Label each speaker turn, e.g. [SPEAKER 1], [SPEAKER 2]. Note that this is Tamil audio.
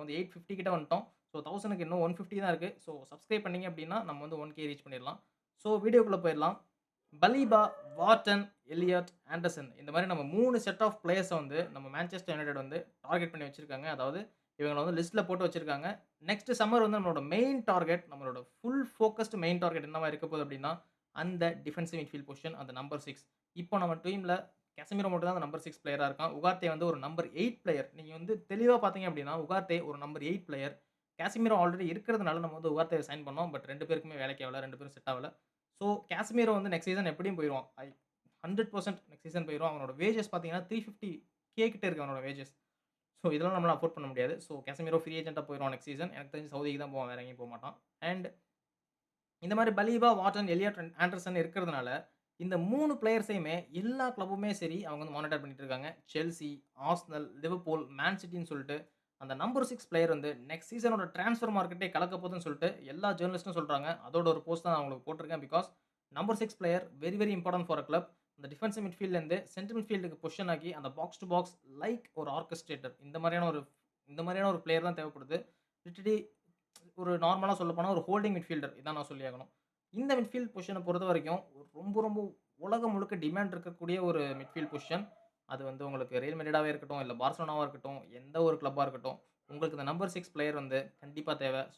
[SPEAKER 1] வந்து 850 கிட்ட வந்துட்டோம். ஸோ 1000க்கு இன்னும் 150 தான் இருக்கு. ஸோ சப்ஸ்கிரைப் பண்ணீங்க அப்டின்னா, நம்ம வந்து 1K ரீச் பண்ணிடலாம். ஸோ வீடியோக்குள்ள போயிரலாம். பலீபா, வார்டன், எலியட், ஆண்டர்சன் இந்த மாரி நம்ம 3 செட் ஆஃப் பிளேயர்ஸ வந்து நம்ம மான்செஸ்டர் யுனைட்டட் வந்து டார்கெட் பண்ணி வச்சிருக்காங்க. அதாவது இவங்கள வந்து லிஸ்ட்ல போட்டு வச்சிருக்காங்க. நெக்ஸ்ட் சம்மர் வந்து நம்மளோட மெயின் டார்கெட், நம்மளோட ஃபுல் ஃபோக்கஸ்ட் மெயின் டார்கெட் என்னவா இருக்க போகுது அப்டின்னா, அந்த டிஃபென்சிவ் மிட்ஃபீல்ட் பொசிஷன் அந்த நம்பர் 6. இப்போ நம்ம டீம்ல கேசமிரோ மட்டும் தான் அந்த நம்பர் 6 பிளேயரா இருக்கான். உகார்டே வந்து ஒரு நம்பர் 8 பிளேயர். நீங்க வந்து தெளிவா பார்த்தீங்க அப்டின்னா, உகார்டே ஒரு நம்பர் 8 பிளேயர். கேசமிரோ ஆல்ரெடி இருக்கிறதுனால நம்ம வந்து உகார்டேவ சைன் பண்ணோம். பட் 2 பேருக்குமே வேலைக்கு ஆவல. 2 பேரும் செட் ஆவல. ஸோ கேசமிரோ வந்து நெக்ஸ்ட் சீசன் எப்படியும் போயிருவான். 100% நெக்ஸ்ட் சீசன் போயிருவான். அவனோட வேஜஸ் பார்த்தீங்கன்னா 350K கிட்ட இருக்கு அவனோட வேஜஸ். ஸோ இதெல்லாம் நம்மளால அஃபோர்ட் பண்ண முடியாது. ஸோ கேசமிரோ ஃப்ரீ ஏஜென்ட்டா போயிருவான் நெக்ஸ்ட் சீசன். எனக்கு தெரிஞ்சு சவுதிக்கு தான் போவான். வேற எங்கேயும் போமாட்டான். அண்ட் இந்த மாரி பலீபா, வாட்டன், எலியட், ஆண்டர்சன் இருக்கிறதுனால, இந்த 3 பிளேயர்ஸையுமே எல்லா கிளப்புமே சரி, அவங்க வந்து மானிட்டர் பண்ணிட்டு இருக்காங்க. செல்சி, ஆர்சனல், லிவர்பூல், மேன் சிட்டின்னு சொல்லிட்டு, அந்த நம்பர் 6 பிளேயர் வந்து நெக்ஸ்ட் சீசனோட டிரான்ஸ்ஃபர் மார்க்கெட்டே கலக்க போதுன்னு சொல்லிட்டு எல்லா ஜர்னலிஸ்ட்டும் சொல்றாங்க. அதோட ஒரு போஸ்ட் தான் நான் உங்களுக்கு போட்டிருக்கேன். Because number 6 player very very important for a club. அந்த டிஃபென்சிவ் மிட்ஃபீல்ட்லேருந்து சென்ட்ரல் மிட்ஃபீல்டுக்கு பொசிஷன் ஆக்கி அந்த பாக்ஸ் டூ பாக்ஸ் லைக் ஒரு ஆர்கஸ்ட்ரேட்டர் இந்த மாதிரியான ஒரு பிளேயர் தான் தேவைப்படுது. லிட்டரலி ஒரு நார்மலா சொல்லப்போனா ஒரு ஹோல்டிங் மிட்ஃபீல்டர் இதான் நான் சொல்லியாகணும். இந்த மிட்ஃபீல்ட் பொசிஷன பொறுத்தவரைக்கும் ரொம்ப ரொம்ப உலகம் முழுக்க டிமாண்ட் இருக்கக்கூடிய ஒரு மிட்ஃபீல்ட் பொசிஷன். அது வந்து உங்களுக்கு ரியல் மேட்ரிடாவே இருக்கட்டும், இல்ல பார்சலோனாவா இருக்கட்டும், எந்த ஒரு கிளப்பா இருக்கட்டும். உங்களுக்கு இந்த நம்பர் 6 பிளேயர் வந்து கண்டிப்பா தேவை. ஸோ